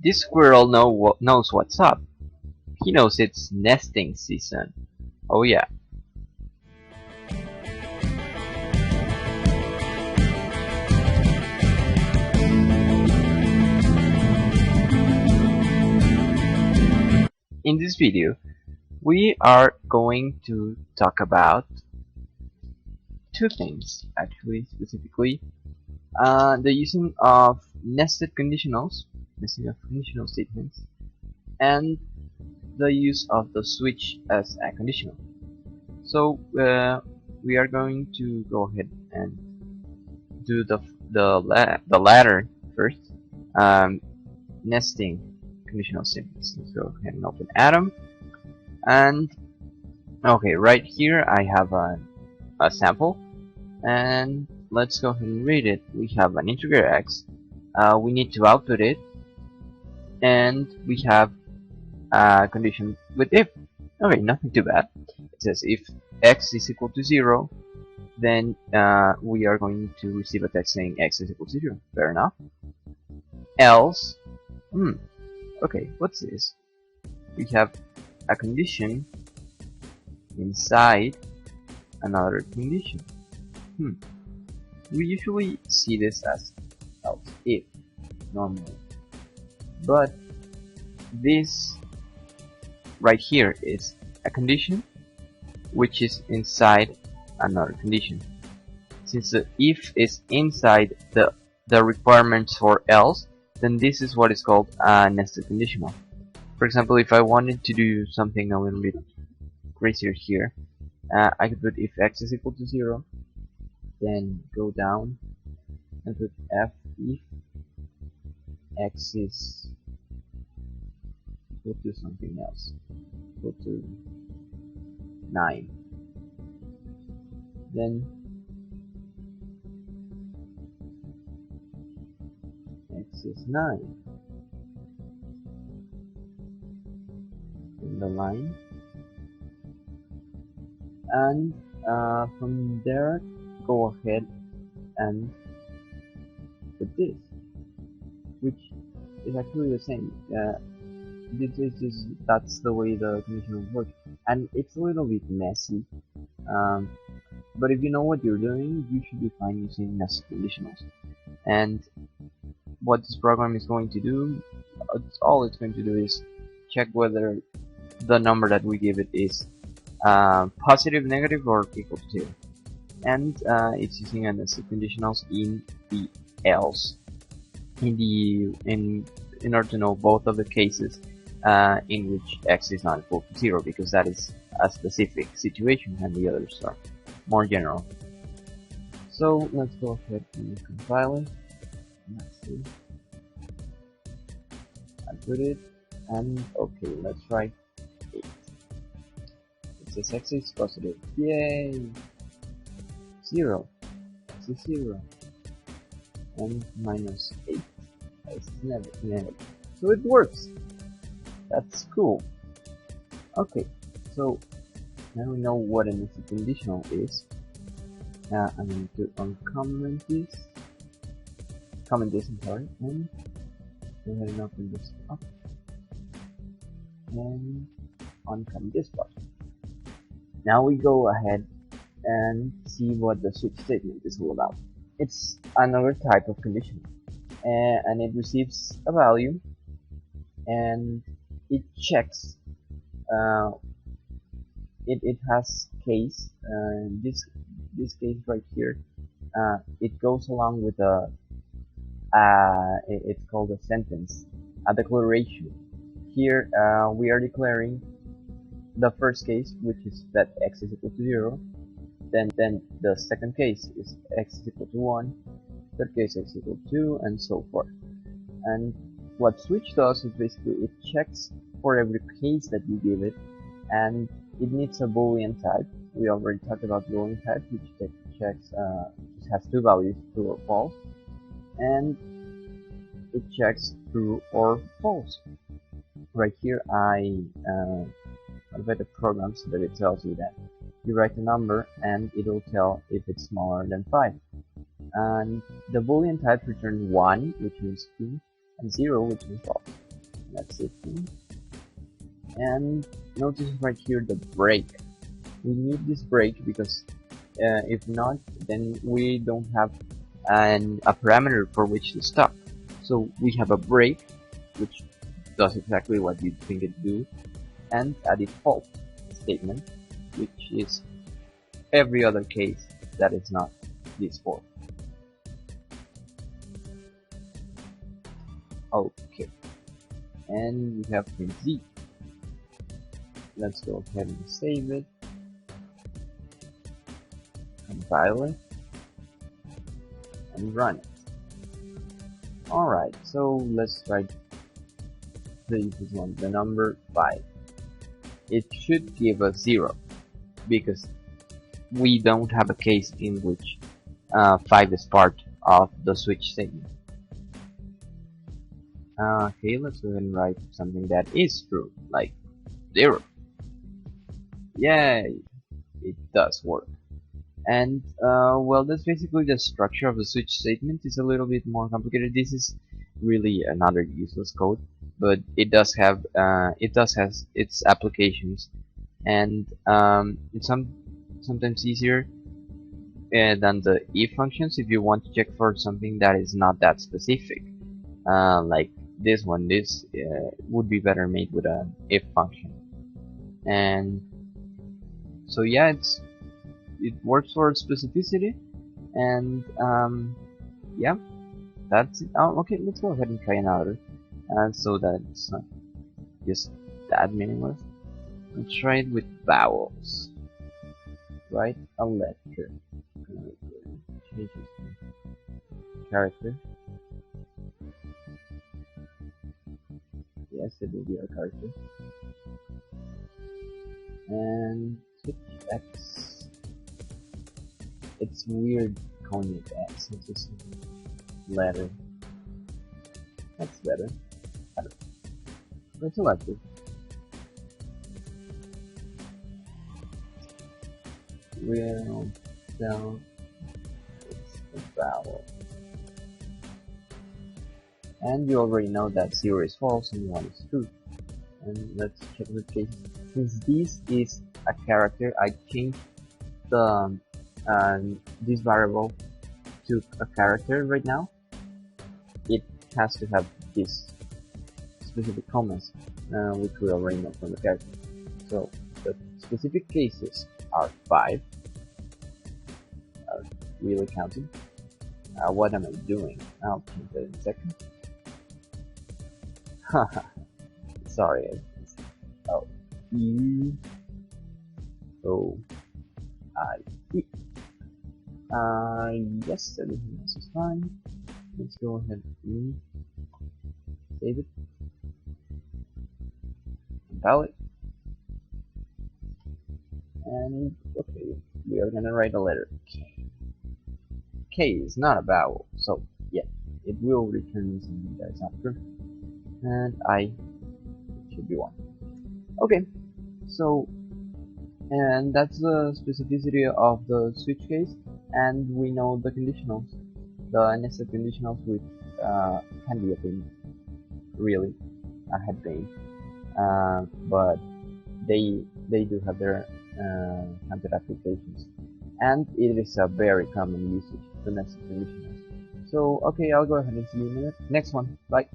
This squirrel knows what's up. He knows it's nesting season. Oh yeah. In this video, we are going to talk about two things, actually, specifically. The using of nesting of conditional statements, and the use of the switch as a conditional. So we are going to go ahead and do the latter first. Nesting conditional statements. Let's go ahead and open Atom, and okay, right here I have a sample, and let's go ahead and read it. We have an integer x. We need to output it, and we have a condition with if. Okay, nothing too bad. It says if x is equal to 0, then we are going to receive a text saying x is equal to 0. Fair enough. Else, okay, what's this? We have a condition inside another condition. We usually see this as else if normally, but this right here is a condition which is inside another condition. Since the if is inside the requirements for else, then this is what is called a nested conditional. For example, if I wanted to do something a little bit crazier here, I could put if x is equal to 0, then go down and put f if x is equal to something else, equal to 9. Then x is 9 in the line, and from there go ahead and put this, which is actually the same. That's the way the conditional works, and it's a little bit messy, but if you know what you're doing, you should be fine using nested conditionals. And what this program is going to do, all it's going to do is check whether the number that we give it is positive, negative, or equal to 0. And it's using a nested conditionals in the else, in order to know both of the cases in which x is not equal to 0, because that is a specific situation and the others are more general. So let's go ahead and compile it. Let's see. I put it, and okay, let's try 8. It says x is positive. Yay! 0. X is 0. And minus 8. X is negative. So it works. That's cool. Okay, so now we know what a nested conditional is. I'm going to uncomment this. Comment this, I'm sorry, and go ahead and open this up and uncomment this part. Now we go ahead and see what the switch statement is all about. It's another type of condition, and it receives a value, and it checks. It has case. This case right here. It goes along with a. It's called a sentence, a declaration. Here we are declaring the first case, which is that x is equal to 0. Then the second case is x is equal to 1. Third case x is equal to 2, and so forth. And what switch does is basically it checks for every case that you give it, and it needs a boolean type. We already talked about boolean type, which checks just has two values, true or false, and it checks true or false. Right here I write a program so that it tells you that you write a number and it will tell if it's smaller than 5. And the boolean type returns 1, which means true, and 0, which means false. That's it. And notice right here the break. We need this break because if not, then we don't have a parameter for which to stop. So we have a break, which does exactly what you think it do, and a default statement, which is every other case that is not this for. Okay, and we have print Z. Let's go ahead and save it, compile it, and run it. Alright, so let's try this one, the number 5. It should give us 0 because we don't have a case in which 5 is part of the switch statement. Okay, let's go ahead and write something that is true, like 0. Yay! It does work. And well, that's basically the structure of the switch statement. Is a little bit more complicated. This is really another useless code, but it does have has its applications, and it's sometimes easier than the if functions if you want to check for something that is not that specific. Like this one, this would be better made with an if function. And so yeah, it works for specificity, and yeah, that's it. Oh, okay, let's go ahead and try another, so that it's not just that meaningless. Let's try it with vowels. Write a letter. Change it to character. Yes, it will be our character. And switch X. It's weird calling it X. It's just a letter. That's better. I don't know. Let's select it. Will down. It's a vowel. And you already know that 0 is false and 1 is true. And let's check the case. Since this is a character, I changed the this variable to a character right now. It has to have this specific comments, which we already know from the character. So the specific cases are 5. Are really counting. What am I doing? I'll change that in a second. Sorry. Oh, E O I E. Yes, everything else is fine. Let's go ahead and save it. Compile it. And okay, we are gonna write a letter K. K is not a vowel, so yeah, it will return something that is not true. And I should be 1. Okay, so and that's the specificity of the switch case, and we know the conditionals, the nested conditionals, which can be a pain, really, a head pain, but they do have their counted applications, and it is a very common usage, the nested conditionals. So okay, I'll go ahead and see you in the next one. Bye.